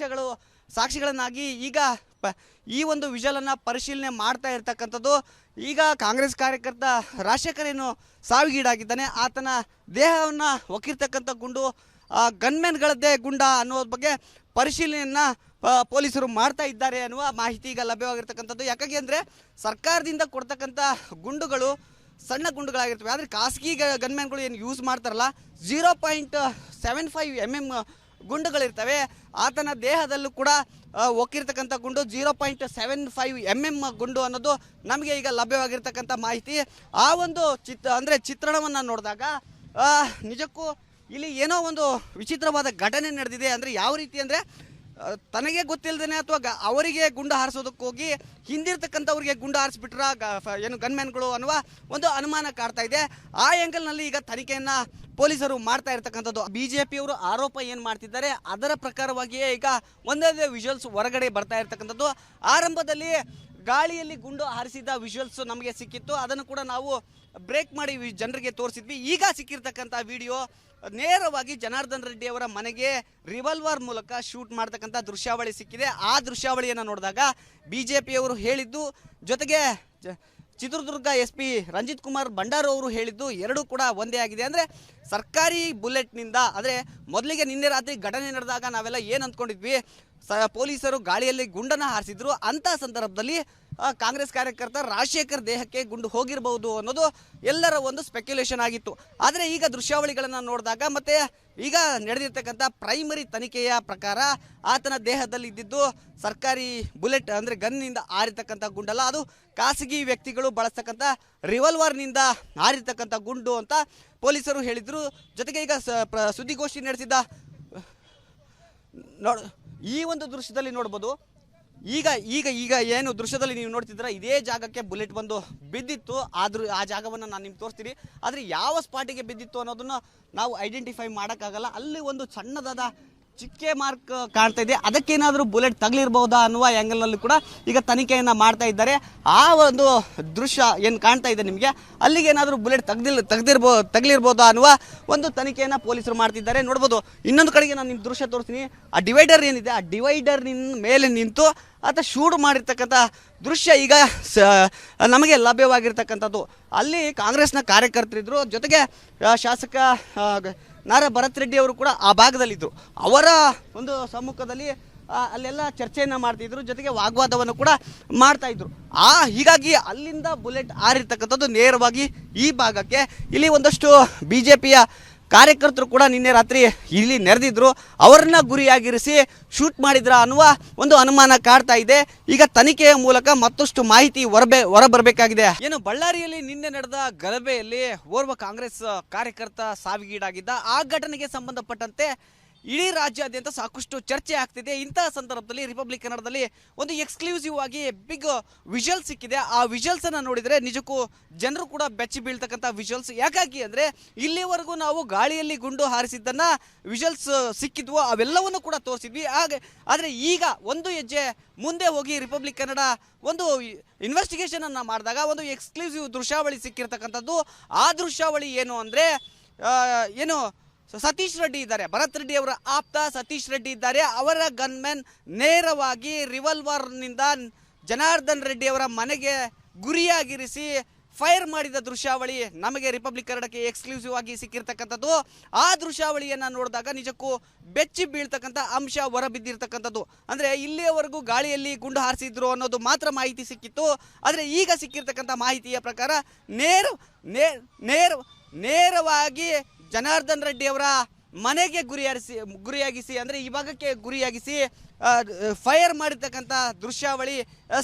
ಸಾಕ್ಷಿಗಳನ್ನಾಗಿ ಈಗ ಈ ಒಂದು ವಿಜುವಲನ್ನು ಪರಿಶೀಲನೆ ಮಾಡ್ತಾ ಇರ್ತಕ್ಕಂಥದ್ದು. ಈಗ ಕಾಂಗ್ರೆಸ್ ಕಾರ್ಯಕರ್ತ ರಾಜಶೇಖರ್ ಸಾವಿಗೀಡಾಗಿದ್ದಾನೆ. ಆತನ ದೇಹವನ್ನು ಒಕ್ಕಿರ್ತಕ್ಕಂಥ ಗುಂಡು ಗನ್ಮೆನ್ಗಳದ್ದೇ ಗುಂಡ ಅನ್ನೋದ್ರ ಬಗ್ಗೆ ಪರಿಶೀಲನೆಯನ್ನು ಪೊಲೀಸರು ಮಾಡ್ತಾ ಇದ್ದಾರೆ ಅನ್ನುವ ಮಾಹಿತಿ ಈಗ ಲಭ್ಯವಾಗಿರ್ತಕ್ಕಂಥದ್ದು. ಯಾಕಾಗಿ ಅಂದರೆ ಸರ್ಕಾರದಿಂದ ಕೊಡ್ತಕ್ಕಂಥ ಗುಂಡುಗಳು ಸಣ್ಣ ಗುಂಡುಗಳಾಗಿರ್ತವೆ. ಆದರೆ ಖಾಸಗಿ ಗನ್ಮ್ಯಾನ್ಗಳು ಏನು ಯೂಸ್ ಮಾಡ್ತಾರಲ್ಲ 0.75 mm ಗುಂಡುಗಳಿರ್ತವೆ. ಆತನ ದೇಹದಲ್ಲೂ ಕೂಡ ಒಕ್ಕಿರ್ತಕ್ಕಂಥ ಗುಂಡು 0.75 mm ಗುಂಡು ಅನ್ನೋದು ನಮಗೆ ಈಗ ಲಭ್ಯವಾಗಿರ್ತಕ್ಕಂಥ ಮಾಹಿತಿ. ಆ ಒಂದು ಚಿತ್ರಣವನ್ನು ನೋಡಿದಾಗ ನಿಜಕ್ಕೂ ಇಲ್ಲಿ ಏನೋ ಒಂದು ವಿಚಿತ್ರವಾದ ಘಟನೆ ನಡೆದಿದೆ. ಅಂದರೆ ಯಾವ ರೀತಿ ಅಂದರೆ ತನಗೆ ಗೊತ್ತಿಲ್ಲದೇ ಅಥವಾ ಅವರಿಗೆ ಗುಂಡು ಹಾರಿಸೋದಕ್ಕೋಗಿ ಹಿಂದಿರ್ತಕ್ಕಂಥವ್ರಿಗೆ ಗುಂಡು ಹಾರಿಸ್ಬಿಟ್ರ ಏನು ಗನ್ಮ್ಯಾನ್ಗಳು ಅನ್ನುವ ಒಂದು ಅನುಮಾನ ಕಾಡ್ತಾ ಇದೆ. ಆ ಆ್ಯಂಗಲ್ನಲ್ಲಿ ಈಗ ತನಿಖೆಯನ್ನು ಪೊಲೀಸರು ಮಾಡ್ತಾ ಇರ್ತಕ್ಕಂಥದ್ದು. BJPಯವರು ಆರೋಪ ಏನು ಮಾಡ್ತಿದ್ದಾರೆ ಅದರ ಪ್ರಕಾರವಾಗಿಯೇ ಈಗ ಒಂದೊಂದೇ ವಿಜುವಲ್ಸ್ ಹೊರಗಡೆ ಬರ್ತಾ ಇರ್ತಕ್ಕಂಥದ್ದು. ಆರಂಭದಲ್ಲಿ ಗಾಳಿಯಲ್ಲಿ ಗುಂಡು ಹಾರಿಸಿದ ವಿಜುವಲ್ಸ್ ನಮಗೆ ಸಿಕ್ಕಿತ್ತು. ಅದನ್ನು ಕೂಡ ನಾವು ಬ್ರೇಕ್ ಮಾಡಿ ಜನರಿಗೆ ತೋರಿಸಿದ್ವಿ. ಈಗ ಸಿಕ್ಕಿರ್ತಕ್ಕಂಥ ವಿಡಿಯೋ ನೇರವಾಗಿ ಜನಾರ್ದನ್ ರೆಡ್ಡಿ ಅವರ ಮನೆಗೆ ರಿವಾಲ್ವರ್ ಮೂಲಕ ಶೂಟ್ ಮಾಡ್ತಕ್ಕಂಥ ದೃಶ್ಯಾವಳಿ ಸಿಕ್ಕಿದೆ. ಆ ದೃಶ್ಯಾವಳಿಯನ್ನು ನೋಡಿದಾಗ ಬಿಜೆಪಿಯವರು ಹೇಳಿದ್ದು ಜೊತೆಗೆ ಚಿತ್ರದುರ್ಗ SP ರಂಜಿತ್ ಕುಮಾರ್ ಭಂಡಾರು ಅವರು ಹೇಳಿದ್ದು ಎರಡೂ ಕೂಡ ಒಂದೇ ಆಗಿದೆ. ಅಂದರೆ ಸರ್ಕಾರಿ ಬುಲೆಟ್ನಿಂದ, ಅಂದರೆ ಮೊದಲಿಗೆ ನಿನ್ನೆ ರಾತ್ರಿ ಘಟನೆ ನಡೆದಾಗ ನಾವೆಲ್ಲ ಏನು ಅಂದ್ಕೊಂಡಿದ್ವಿ, ಪೊಲೀಸರು ಗಾಳಿಯಲ್ಲಿ ಗುಂಡನ್ನು ಹಾರಿಸಿದ್ರು, ಅಂಥ ಸಂದರ್ಭದಲ್ಲಿ ಕಾಂಗ್ರೆಸ್ ಕಾರ್ಯಕರ್ತ ರಾಜಶೇಖರ್ ದೇಹಕ್ಕೆ ಗುಂಡು ಹೋಗಿರಬಹುದು ಅನ್ನೋದು ಎಲ್ಲರ ಒಂದು ಸ್ಪೆಕ್ಯುಲೇಷನ್ ಆಗಿತ್ತು. ಆದರೆ ಈಗ ದೃಶ್ಯಾವಳಿಗಳನ್ನು ನೋಡಿದಾಗ ಮತ್ತೆ ಈಗ ನಡೆದಿರ್ತಕ್ಕಂಥ ಪ್ರೈಮರಿ ತನಿಖೆಯ ಪ್ರಕಾರ ಆತನ ದೇಹದಲ್ಲಿ ಇದ್ದಿದ್ದು ಸರ್ಕಾರಿ ಬುಲೆಟ್ ಅಂದರೆ ಗನ್ನಿಂದ ಹಾರಿರ್ತಕ್ಕಂಥ ಗುಂಡಲ್ಲ, ಅದು ಖಾಸಗಿ ವ್ಯಕ್ತಿಗಳು ಬಳಸ್ತಕ್ಕಂಥ ರಿವಾಲ್ವರ್ನಿಂದ ಹಾರಿರ್ತಕ್ಕಂಥ ಗುಂಡು ಅಂತ ಪೊಲೀಸರು ಹೇಳಿದರು. ಜೊತೆಗೆ ಈಗ ಸುದ್ದಿಗೋಷ್ಠಿ ನಡೆಸಿದ ಈ ಒಂದು ದೃಶ್ಯದಲ್ಲಿ ನೋಡ್ಬೋದು. ಈಗ ಈಗ ಈಗ ಏನು ದೃಶ್ಯದಲ್ಲಿ ನೀವು ನೋಡ್ತಿದ್ದೀರ, ಇದೇ ಜಾಗಕ್ಕೆ ಬುಲೆಟ್ ಬಂದು ಬಿದ್ದಿತ್ತು. ಆದರೂ ಆ ಜಾಗವನ್ನು ನಾನು ನಿಮ್ಗೆ ತೋರಿಸ್ತೀನಿ. ಆದರೆ ಯಾವ ಸ್ಪಾಟಿಗೆ ಬಿದ್ದಿತ್ತು ಅನ್ನೋದನ್ನು ನಾವು ಐಡೆಂಟಿಫೈ ಮಾಡೋಕ್ಕಾಗಲ್ಲ. ಅಲ್ಲಿ ಒಂದು ಸಣ್ಣದಾದ ಚಿಕ್ಕೆ ಮಾರ್ಕ್ ಕಾಣ್ತಾ ಇದೆ. ಅದಕ್ಕೇನಾದರೂ ಬುಲೆಟ್ ತಗಲಿರ್ಬೋದಾ ಅನ್ನುವ ಆ್ಯಂಗಲ್ನಲ್ಲಿ ಕೂಡ ಈಗ ತನಿಖೆಯನ್ನು ಮಾಡ್ತಾ ಇದ್ದಾರೆ. ಆ ಒಂದು ದೃಶ್ಯ ಏನು ಕಾಣ್ತಾ ಇದೆ ನಿಮಗೆ, ಅಲ್ಲಿಗೆ ಏನಾದರೂ ಬುಲೆಟ್ ತಗಲಿರ್ಬೋದಾ ಅನ್ನುವ ಒಂದು ತನಿಖೆಯನ್ನು ಪೊಲೀಸರು ಮಾಡ್ತಿದ್ದಾರೆ. ನೋಡ್ಬೋದು. ಇನ್ನೊಂದು ಕಡೆಗೆ ನಾನು ನಿಮ್ಮ ದೃಶ್ಯ ತೋರಿಸ್ತೀನಿ. ಆ ಡಿವೈಡರ್ ಏನಿದೆ, ಆ ಡಿವೈಡರ್ ಮೇಲೆ ನಿಂತು ಆತ ಶೂಟ್ ಮಾಡಿರ್ತಕ್ಕಂಥ ದೃಶ್ಯ ಈಗ ನಮಗೆ ಲಭ್ಯವಾಗಿರ್ತಕ್ಕಂಥದ್ದು. ಅಲ್ಲಿ ಕಾಂಗ್ರೆಸ್ನ ಕಾರ್ಯಕರ್ತರಿದ್ದರು, ಜೊತೆಗೆ ಶಾಸಕ ನಾರಾ ಭರತ್ ರೆಡ್ಡಿ ಅವರು ಕೂಡ ಆ ಭಾಗದಲ್ಲಿದ್ದರು. ಅವರ ಒಂದು ಸಮ್ಮುಖದಲ್ಲಿ ಅಲ್ಲೆಲ್ಲ ಚರ್ಚೆಯನ್ನು ಮಾಡ್ತಿದ್ರು, ಜೊತೆಗೆ ವಾಗ್ವಾದವನ್ನು ಕೂಡ ಮಾಡ್ತಾಯಿದ್ರು. ಹೀಗಾಗಿ ಅಲ್ಲಿಂದ ಬುಲೆಟ್ ಹಾರಿರ್ತಕ್ಕಂಥದ್ದು ನೇರವಾಗಿ ಈ ಭಾಗಕ್ಕೆ. ಇಲ್ಲಿ ಒಂದಷ್ಟು BJPಯ ಕಾರ್ಯಕರ್ತರು ಕೂಡ ನಿನ್ನೆ ರಾತ್ರಿ ಇಲ್ಲಿ ನೆರೆದಿದ್ರು, ಅವರನ್ನ ಗುರಿಯಾಗಿರಿಸಿ ಶೂಟ್ ಮಾಡಿದ್ರ ಅನ್ನುವ ಒಂದು ಅನುಮಾನ ಕಾಡ್ತಾ ಇದೆ. ಈಗ ತನಿಖೆಯ ಮೂಲಕ ಮತ್ತಷ್ಟು ಮಾಹಿತಿ ಹೊರಬರಬೇಕಾಗಿದೆ. ಏನು ಬಳ್ಳಾರಿಯಲ್ಲಿ ನಿನ್ನೆ ನಡೆದ ಗಲಭೆಯಲ್ಲಿ ಓರ್ವ ಕಾಂಗ್ರೆಸ್ ಕಾರ್ಯಕರ್ತ ಸಾವಿಗೀಡಾಗಿದ್ದ, ಆ ಘಟನೆಗೆ ಸಂಬಂಧಪಟ್ಟಂತೆ ಇಡೀ ರಾಜ್ಯಾದ್ಯಂತ ಸಾಕಷ್ಟು ಚರ್ಚೆ ಆಗ್ತಿದೆ. ಇಂತಹ ಸಂದರ್ಭದಲ್ಲಿ ರಿಪಬ್ಲಿಕ್ ಕನ್ನಡದಲ್ಲಿ ಒಂದು ಎಕ್ಸ್ಕ್ಲೂಸಿವ್ ಆಗಿ ಬಿಗ್ ವಿಜುವಲ್ಸ್ ಸಿಕ್ಕಿದೆ. ಆ ವಿಜುವಲ್ಸ್ ಅನ್ನು ನೋಡಿದರೆ ನಿಜಕ್ಕೂ ಜನರು ಕೂಡ ಬೆಚ್ಚಿ ಬೀಳ್ತಕ್ಕಂಥ ವಿಜುವಲ್ಸ್. ಯಾಕಾಗಿ ಅಂದರೆ ಇಲ್ಲಿವರೆಗೂ ನಾವು ಗಾಳಿಯಲ್ಲಿ ಗುಂಡು ಹಾರಿಸಿದ್ದನ್ನು ವಿಜುವಲ್ಸ್ ಸಿಕ್ಕಿದ್ವು, ಅವೆಲ್ಲವನ್ನು ಕೂಡ ತೋರಿಸಿದ್ವಿ. ಆದರೆ ಈಗ ಒಂದು ಹೆಜ್ಜೆ ಮುಂದೆ ಹೋಗಿ ರಿಪಬ್ಲಿಕ್ ಕನ್ನಡ ಒಂದು ಇನ್ವೆಸ್ಟಿಗೇಷನ್ ಅನ್ನು ಮಾಡಿದಾಗ ಒಂದು ಎಕ್ಸ್ಕ್ಲೂಸಿವ್ ದೃಶ್ಯಾವಳಿ ಸಿಕ್ಕಿರ್ತಕ್ಕಂಥದ್ದು. ಆ ದೃಶ್ಯಾವಳಿ ಏನು ಅಂದರೆ ಏನು ಸತೀಶ್ ರೆಡ್ಡಿ ಇದ್ದಾರೆ, ಭರತ್ ರೆಡ್ಡಿ ಅವರ ಆಪ್ತ ಸತೀಶ್ ರೆಡ್ಡಿ ಇದ್ದಾರೆ. ಅವರ ಗನ್ಮ್ಯಾನ್ ನೇರವಾಗಿ ರಿವಾಲ್ವರ್ನಿಂದ ಜನಾರ್ದನ್ ರೆಡ್ಡಿ ಅವರ ಮನೆಗೆ ಗುರಿಯಾಗಿರಿಸಿ ಫೈರ್ ಮಾಡಿದ ದೃಶ್ಯಾವಳಿ ನಮಗೆ ರಿಪಬ್ಲಿಕ್ ಕನ್ನಡಕ್ಕೆ ಎಕ್ಸ್ಕ್ಲೂಸಿವ್ ಆಗಿ ಸಿಕ್ಕಿರ್ತಕ್ಕಂಥದ್ದು. ಆ ದೃಶ್ಯಾವಳಿಯನ್ನು ನೋಡಿದಾಗ ನಿಜಕ್ಕೂ ಬೆಚ್ಚಿ ಬೀಳ್ತಕ್ಕಂಥ ಅಂಶ ಹೊರಬಿದ್ದಿರ್ತಕ್ಕಂಥದ್ದು. ಅಂದರೆ ಇಲ್ಲಿಯವರೆಗೂ ಗಾಳಿಯಲ್ಲಿ ಗುಂಡು ಹಾರಿಸಿದ್ರು ಅನ್ನೋದು ಮಾತ್ರ ಮಾಹಿತಿ ಸಿಕ್ಕಿತ್ತು. ಆದರೆ ಈಗ ಸಿಕ್ಕಿರ್ತಕ್ಕಂಥ ಮಾಹಿತಿಯ ಪ್ರಕಾರ ನೇರವಾಗಿ ಜನಾರ್ದನ್ ರೆಡ್ಡಿ ಅವರ ಮನೆಗೆ ಗುರಿಯಾಗಿಸಿ ಅಂದರೆ ಈ ಭಾಗಕ್ಕೆ ಗುರಿಯಾಗಿಸಿ ಫೈರ್ ಮಾಡಿರ್ತಕ್ಕಂಥ ದೃಶ್ಯಾವಳಿ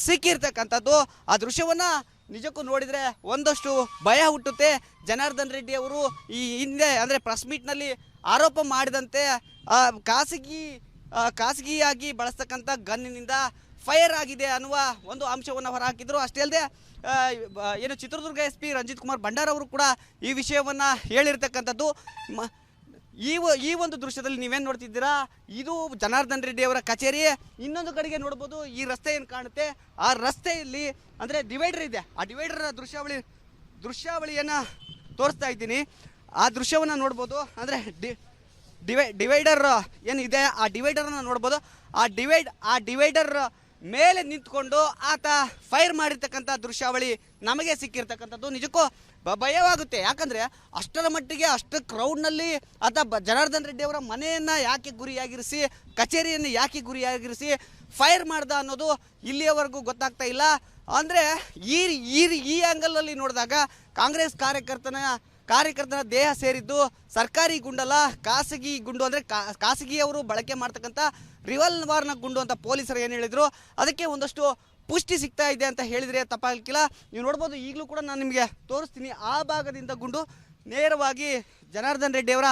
ಸಿಕ್ಕಿರ್ತಕ್ಕಂಥದ್ದು. ಆ ದೃಶ್ಯವನ್ನು ನಿಜಕ್ಕೂ ನೋಡಿದರೆ ಒಂದಷ್ಟು ಭಯ ಹುಟ್ಟುತ್ತೆ. ಜನಾರ್ದನ್ ರೆಡ್ಡಿ ಅವರು ಈ ಹಿಂದೆ ಅಂದರೆ ಪ್ರೆಸ್ ಮೀಟ್ನಲ್ಲಿ ಆರೋಪ ಮಾಡಿದಂತೆ ಖಾಸಗಿಯಾಗಿ ಬಳಸ್ತಕ್ಕಂಥ ಗನ್ನಿನಿಂದ ಫೈರ್ ಆಗಿದೆ ಅನ್ನುವ ಒಂದು ಅಂಶವನ್ನು ಹೊರಹಾಕಿದ್ರು. ಅಷ್ಟೇ ಅಲ್ಲದೆ ಏನು ಚಿತ್ರದುರ್ಗ SP ರಂಜಿತ್ ಕುಮಾರ್ ಭಂಡಾರ್ ಅವರು ಕೂಡ ಈ ವಿಷಯವನ್ನು ಹೇಳಿರ್ತಕ್ಕಂಥದ್ದು. ಈ ಒಂದು ದೃಶ್ಯದಲ್ಲಿ ನೀವೇನು ನೋಡ್ತಿದ್ದೀರಾ, ಇದು ಜನಾರ್ದನ್ ರೆಡ್ಡಿ ಅವರ ಕಚೇರಿ. ಇನ್ನೊಂದು ಕಡೆಗೆ ನೋಡ್ಬೋದು, ಈ ರಸ್ತೆ ಏನು ಕಾಣುತ್ತೆ, ಆ ರಸ್ತೆಯಲ್ಲಿ ಅಂದರೆ ಡಿವೈಡರ್ ಇದೆ. ಆ ಡಿವೈಡರ್ ದೃಶ್ಯಾವಳಿಯನ್ನು ತೋರಿಸ್ತಾ ಇದ್ದೀನಿ. ಆ ದೃಶ್ಯವನ್ನು ನೋಡ್ಬೋದು. ಅಂದರೆ ಡಿವೈಡರ್ ಏನಿದೆ, ಆ ಡಿವೈಡರನ್ನು ನೋಡ್ಬೋದು. ಆ ಡಿವೈಡರ್ ಮೇಲೆ ನಿಂತ್ಕೊಂಡು ಆತ ಫೈರ್ ಮಾಡಿರ್ತಕ್ಕಂಥ ದೃಶ್ಯಾವಳಿ ನಮಗೆ ಸಿಕ್ಕಿರ್ತಕ್ಕಂಥದ್ದು. ನಿಜಕ್ಕೂ ಭಯವಾಗುತ್ತೆ. ಯಾಕಂದರೆ ಅಷ್ಟರ ಮಟ್ಟಿಗೆ ಅಷ್ಟು ಕ್ರೌಡ್ನಲ್ಲಿ ಆತ ಜನಾರ್ದನ್ ರೆಡ್ಡಿ ಅವರ ಮನೆಯನ್ನು ಯಾಕೆ ಗುರಿಯಾಗಿರಿಸಿ, ಕಚೇರಿಯನ್ನು ಯಾಕೆ ಗುರಿಯಾಗಿರಿಸಿ ಫೈರ್ ಮಾಡ್ದ ಅನ್ನೋದು ಇಲ್ಲಿಯವರೆಗೂ ಗೊತ್ತಾಗ್ತಾ ಇಲ್ಲ. ಅಂದರೆ ಈ ಆ್ಯಂಗಲಲ್ಲಿ ನೋಡಿದಾಗ ಕಾಂಗ್ರೆಸ್ ಕಾರ್ಯಕರ್ತನ ದೇಹ ಸೇರಿದ್ದು ಸರ್ಕಾರಿ ಗುಂಡಲ್ಲ, ಖಾಸಗಿ ಗುಂಡು. ಅಂದರೆ ಖಾಸಗಿಯವರು ಬಳಕೆ ಮಾಡ್ತಕ್ಕಂಥ ರಿವಾಲ್ವರ್ನ ಗುಂಡು ಅಂತ ಪೊಲೀಸರು ಏನು ಹೇಳಿದರು, ಅದಕ್ಕೆ ಒಂದಷ್ಟು ಪುಷ್ಟಿ ಸಿಗ್ತಾ ಇದೆ ಅಂತ ಹೇಳಿದರೆ ತಪ್ಪಾಗಲಿಕ್ಕಿಲ್ಲ. ನೀವು ನೋಡ್ಬೋದು, ಈಗಲೂ ಕೂಡ ನಾನು ನಿಮಗೆ ತೋರಿಸ್ತೀನಿ. ಆ ಭಾಗದಿಂದ ಗುಂಡು ನೇರವಾಗಿ ಜನಾರ್ದನ್ ರೆಡ್ಡಿ ಅವರ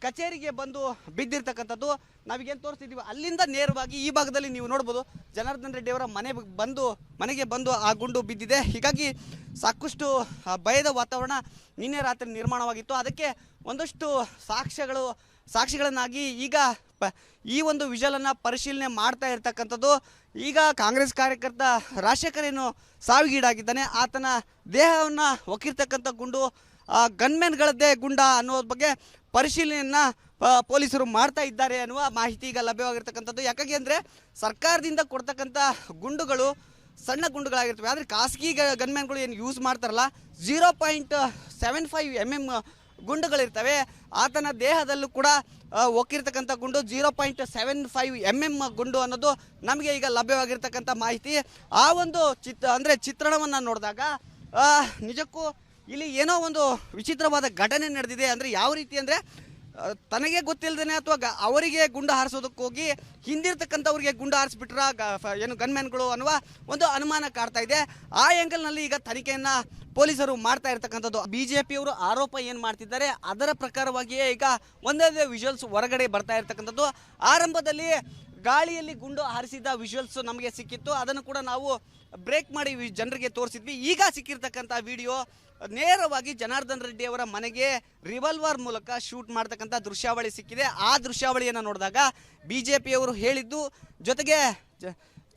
ಕಚೇರಿಗೆ ಬಂದು ಬಿದ್ದಿರ್ತಕ್ಕಂಥದ್ದು. ನಾವೀಗೇನು ತೋರಿಸ್ತಿದ್ದೀವಿ ಅಲ್ಲಿಂದ ನೇರವಾಗಿ ಈ ಭಾಗದಲ್ಲಿ ನೀವು ನೋಡ್ಬೋದು, ಜನಾರ್ದನ್ ರೆಡ್ಡಿ ಅವರ ಮನೆಗೆ ಬಂದು ಆ ಗುಂಡು ಬಿದ್ದಿದೆ. ಹೀಗಾಗಿ ಸಾಕಷ್ಟು ಭಯದ ವಾತಾವರಣ ನಿನ್ನೆ ರಾತ್ರಿ ನಿರ್ಮಾಣವಾಗಿತ್ತು. ಅದಕ್ಕೆ ಒಂದಷ್ಟು ಸಾಕ್ಷಿಗಳನ್ನಾಗಿ ಈಗ ಈ ಒಂದು ವಿಜುವಲನ್ನು ಪರಿಶೀಲನೆ ಮಾಡ್ತಾ ಇರ್ತಕ್ಕಂಥದ್ದು. ಈಗ ಕಾಂಗ್ರೆಸ್ ಕಾರ್ಯಕರ್ತ ರಾಜಶೇಖರ್ ಏನು ಸಾವಿಗೀಡಾಗಿದ್ದಾನೆ, ಆತನ ದೇಹವನ್ನು ಒಕ್ಕಿರ್ತಕ್ಕಂಥ ಗುಂಡು ಗನ್ಮೆನ್ಗಳದ್ದೇ ಗುಂಡ ಅನ್ನೋದ್ರ ಬಗ್ಗೆ ಪರಿಶೀಲನೆಯನ್ನು ಪೊಲೀಸರು ಮಾಡ್ತಾ ಇದ್ದಾರೆ ಅನ್ನುವ ಮಾಹಿತಿ ಈಗ ಲಭ್ಯವಾಗಿರ್ತಕ್ಕಂಥದ್ದು. ಯಾಕಾಗಿ ಅಂದರೆ ಸರ್ಕಾರದಿಂದ ಕೊಡ್ತಕ್ಕಂಥ ಗುಂಡುಗಳು ಸಣ್ಣ ಗುಂಡುಗಳಾಗಿರ್ತವೆ, ಆದರೆ ಖಾಸಗಿ ಗನ್ಮ್ಯಾನ್ಗಳು ಏನು ಯೂಸ್ ಮಾಡ್ತಾರಲ್ಲ 0.75 mm ಗುಂಡುಗಳಿರ್ತವೆ. ಆತನ ದೇಹದಲ್ಲೂ ಕೂಡ ಒಕ್ಕಿರ್ತಕ್ಕಂಥ ಗುಂಡು 0.75 mm ಗುಂಡು ಅನ್ನೋದು ನಮಗೆ ಈಗ ಲಭ್ಯವಾಗಿರ್ತಕ್ಕಂಥ ಮಾಹಿತಿ. ಆ ಒಂದು ಚಿತ್ರಣವನ್ನು ನೋಡಿದಾಗ ನಿಜಕ್ಕೂ ಇಲ್ಲಿ ಏನೋ ಒಂದು ವಿಚಿತ್ರವಾದ ಘಟನೆ ನಡೆದಿದೆ. ಅಂದರೆ ಯಾವ ರೀತಿ ಅಂದರೆ ತನಗೆ ಗೊತ್ತಿಲ್ಲದೇ ಅಥವಾ ಅವರಿಗೆ ಗುಂಡು ಹಾರಿಸೋದಕ್ಕೆ ಹೋಗಿ ಹಿಂದಿರ್ತಕ್ಕಂಥವ್ರಿಗೆ ಗುಂಡು ಹಾರಿಸ್ಬಿಟ್ರ ಏನು ಗನ್ಮ್ಯಾನ್ಗಳು ಅನ್ನುವ ಒಂದು ಅನುಮಾನ ಕಾಡ್ತಾ ಇದೆ. ಆ ಆ್ಯಂಗಲ್ನಲ್ಲಿ ಈಗ ತನಿಖೆಯನ್ನು ಪೊಲೀಸರು ಮಾಡ್ತಾ ಇರ್ತಕ್ಕಂಥದ್ದು. BJPಯವರು ಆರೋಪ ಏನು ಮಾಡ್ತಿದ್ದಾರೆ ಅದರ ಪ್ರಕಾರವಾಗಿಯೇ ಈಗ ಒಂದೇ ವಿಜುವಲ್ಸ್ ಹೊರಗಡೆ ಬರ್ತಾ ಇರ್ತಕ್ಕಂಥದ್ದು. ಆರಂಭದಲ್ಲಿ ಗಾಳಿಯಲ್ಲಿ ಗುಂಡು ಹಾರಿಸಿದ ವಿಜುವಲ್ಸ್ ನಮಗೆ ಸಿಕ್ಕಿತ್ತು, ಅದನ್ನು ಕೂಡ ನಾವು ಬ್ರೇಕ್ ಮಾಡಿ ಜನರಿಗೆ ತೋರಿಸಿದ್ವಿ. ಈಗ ಸಿಕ್ಕಿರ್ತಕ್ಕಂಥ ವಿಡಿಯೋ ನೇರವಾಗಿ ಜನಾರ್ದನ್ ರೆಡ್ಡಿ ಅವರ ಮನೆಗೆ ರಿವಾಲ್ವರ್ ಮೂಲಕ ಶೂಟ್ ಮಾಡ್ತಕ್ಕಂಥ ದೃಶ್ಯಾವಳಿ ಸಿಕ್ಕಿದೆ. ಆ ದೃಶ್ಯಾವಳಿಯನ್ನು ನೋಡಿದಾಗ BJPಯವರು ಹೇಳಿದ್ದು ಜೊತೆಗೆ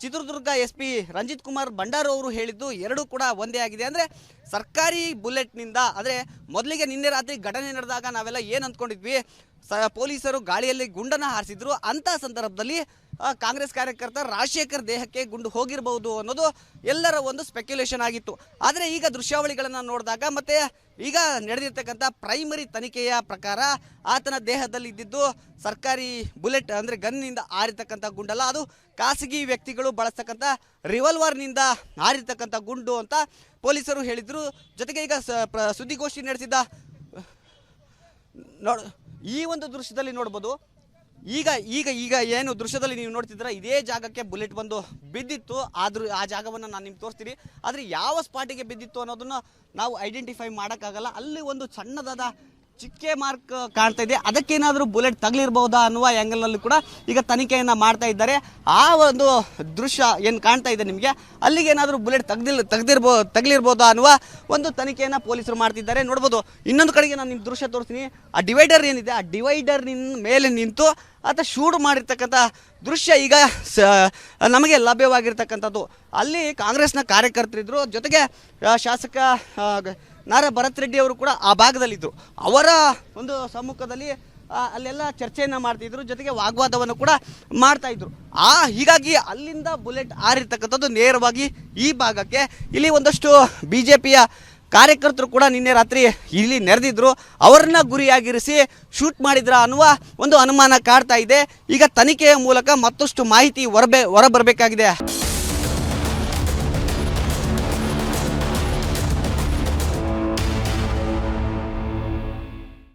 ಚಿತ್ರದುರ್ಗ SP ರಂಜಿತ್ ಕುಮಾರ್ ಭಂಡಾರು ಅವರು ಹೇಳಿದ್ದು ಎರಡೂ ಕೂಡ ಒಂದೇ ಆಗಿದೆ. ಅಂದರೆ ಸರ್ಕಾರಿ ಬುಲೆಟ್ನಿಂದ, ಅಂದರೆ ಮೊದಲಿಗೆ ನಿನ್ನೆ ರಾತ್ರಿ ಘಟನೆ ನಡೆದಾಗ ನಾವೆಲ್ಲ ಏನು ಅಂದ್ಕೊಂಡಿದ್ವಿ, ಪೊಲೀಸರು ಗಾಳಿಯಲ್ಲಿ ಗುಂಡನ್ನು ಹಾರಿಸಿದ್ರು, ಅಂಥ ಸಂದರ್ಭದಲ್ಲಿ ಕಾಂಗ್ರೆಸ್ ಕಾರ್ಯಕರ್ತ ರಾಜಶೇಖರ್ ದೇಹಕ್ಕೆ ಗುಂಡು ಹೋಗಿರಬಹುದು ಅನ್ನೋದು ಎಲ್ಲರ ಒಂದು ಸ್ಪೆಕ್ಯುಲೇಷನ್ ಆಗಿತ್ತು. ಆದರೆ ಈಗ ದೃಶ್ಯಾವಳಿಗಳನ್ನು ನೋಡಿದಾಗ ಮತ್ತು ಈಗ ನಡೆದಿರ್ತಕ್ಕಂಥ ಪ್ರೈಮರಿ ತನಿಖೆಯ ಪ್ರಕಾರ ಆತನ ದೇಹದಲ್ಲಿ ಇದ್ದಿದ್ದು ಸರ್ಕಾರಿ ಬುಲೆಟ್ ಅಂದರೆ ಗನ್ನಿಂದ ಹಾರಿರ್ತಕ್ಕಂಥ ಗುಂಡಲ್ಲ, ಅದು ಖಾಸಗಿ ವ್ಯಕ್ತಿಗಳು ಬಳಸ್ತಕ್ಕಂಥ ರಿವಾಲ್ವರ್ನಿಂದ ಹಾರಿರ್ತಕ್ಕಂಥ ಗುಂಡು ಅಂತ ಪೊಲೀಸರು ಹೇಳಿದರು. ಜೊತೆಗೆ ಈಗ ಸುದ್ದಿಗೋಷ್ಠಿ ನಡೆಸಿದ್ದ ಈ ಒಂದು ದೃಶ್ಯದಲ್ಲಿ ನೋಡ್ಬೋದು. ಈಗ ಈಗ ಈಗ ಏನು ದೃಶ್ಯದಲ್ಲಿ ನೀವು ನೋಡ್ತಿದ್ದೀರ, ಇದೇ ಜಾಗಕ್ಕೆ ಬುಲೆಟ್ ಬಂದು ಬಿದ್ದಿತ್ತು. ಆದರೂ ಆ ಜಾಗವನ್ನು ನಾನು ನಿಮ್ಗೆ ತೋರಿಸ್ತೀನಿ. ಆದರೆ ಯಾವ ಸ್ಪಾಟಿಗೆ ಬಿದ್ದಿತ್ತು ಅನ್ನೋದನ್ನು ನಾವು ಐಡೆಂಟಿಫೈ ಮಾಡೋಕ್ಕಾಗಲ್ಲ. ಅಲ್ಲಿ ಒಂದು ಸಣ್ಣದಾದ ಚಿಕ್ಕೆ ಮಾರ್ಕ್ ಕಾಣ್ತಾ ಇದೆ, ಅದಕ್ಕೇನಾದರೂ ಬುಲೆಟ್ ತಗಲಿರ್ಬೋದಾ ಅನ್ನುವ ಆ್ಯಂಗಲ್ನಲ್ಲಿ ಕೂಡ ಈಗ ತನಿಖೆಯನ್ನು ಮಾಡ್ತಾ ಇದ್ದಾರೆ. ಆ ಒಂದು ದೃಶ್ಯ ಏನು ಕಾಣ್ತಾ ಇದೆ ನಿಮಗೆ, ಅಲ್ಲಿಗೆ ಏನಾದರೂ ಬುಲೆಟ್ ತಗಲಿರ್ಬೋದಾ ಅನ್ನುವ ಒಂದು ತನಿಖೆಯನ್ನು ಪೊಲೀಸರು ಮಾಡ್ತಿದ್ದಾರೆ. ನೋಡ್ಬೋದು, ಇನ್ನೊಂದು ಕಡೆಗೆ ನಾನು ನಿಮ್ಮ ದೃಶ್ಯ ತೋರಿಸ್ತೀನಿ. ಆ ಡಿವೈಡರ್ ಏನಿದೆ, ಆ ಡಿವೈಡರ್ ಮೇಲೆ ನಿಂತು ಆತ ಶೂಟ್ ಮಾಡಿರ್ತಕ್ಕಂಥ ದೃಶ್ಯ ಈಗ ನಮಗೆ ಲಭ್ಯವಾಗಿರ್ತಕ್ಕಂಥದ್ದು. ಅಲ್ಲಿ ಕಾಂಗ್ರೆಸ್ನ ಕಾರ್ಯಕರ್ತರಿದ್ದರು, ಜೊತೆಗೆ ಶಾಸಕ ನಾರಾ ಭರತ್ ರೆಡ್ಡಿ ಅವರು ಕೂಡ ಆ ಭಾಗದಲ್ಲಿದ್ದರು. ಅವರ ಒಂದು ಸಮ್ಮುಖದಲ್ಲಿ ಅಲ್ಲೆಲ್ಲ ಚರ್ಚೆಯನ್ನು ಮಾಡ್ತಿದ್ರು, ಜೊತೆಗೆ ವಾಗ್ವಾದವನ್ನು ಕೂಡ ಮಾಡ್ತಾಯಿದ್ರು. ಹೀಗಾಗಿ ಅಲ್ಲಿಂದ ಬುಲೆಟ್ ಹಾರಿರ್ತಕ್ಕಂಥದ್ದು ನೇರವಾಗಿ ಈ ಭಾಗಕ್ಕೆ. ಇಲ್ಲಿ ಒಂದಷ್ಟು BJPಯ ಕಾರ್ಯಕರ್ತರು ಕೂಡ ನಿನ್ನೆ ರಾತ್ರಿ ಇಲ್ಲಿ ನೆರೆದಿದ್ರು, ಅವರನ್ನ ಗುರಿಯಾಗಿರಿಸಿ ಶೂಟ್ ಮಾಡಿದ್ರ ಅನ್ನುವ ಒಂದು ಅನುಮಾನ ಕಾಡ್ತಾ ಇದೆ. ಈಗ ತನಿಖೆಯ ಮೂಲಕ ಮತ್ತಷ್ಟು ಮಾಹಿತಿ ಹೊರಬರಬೇಕಾಗಿದೆ.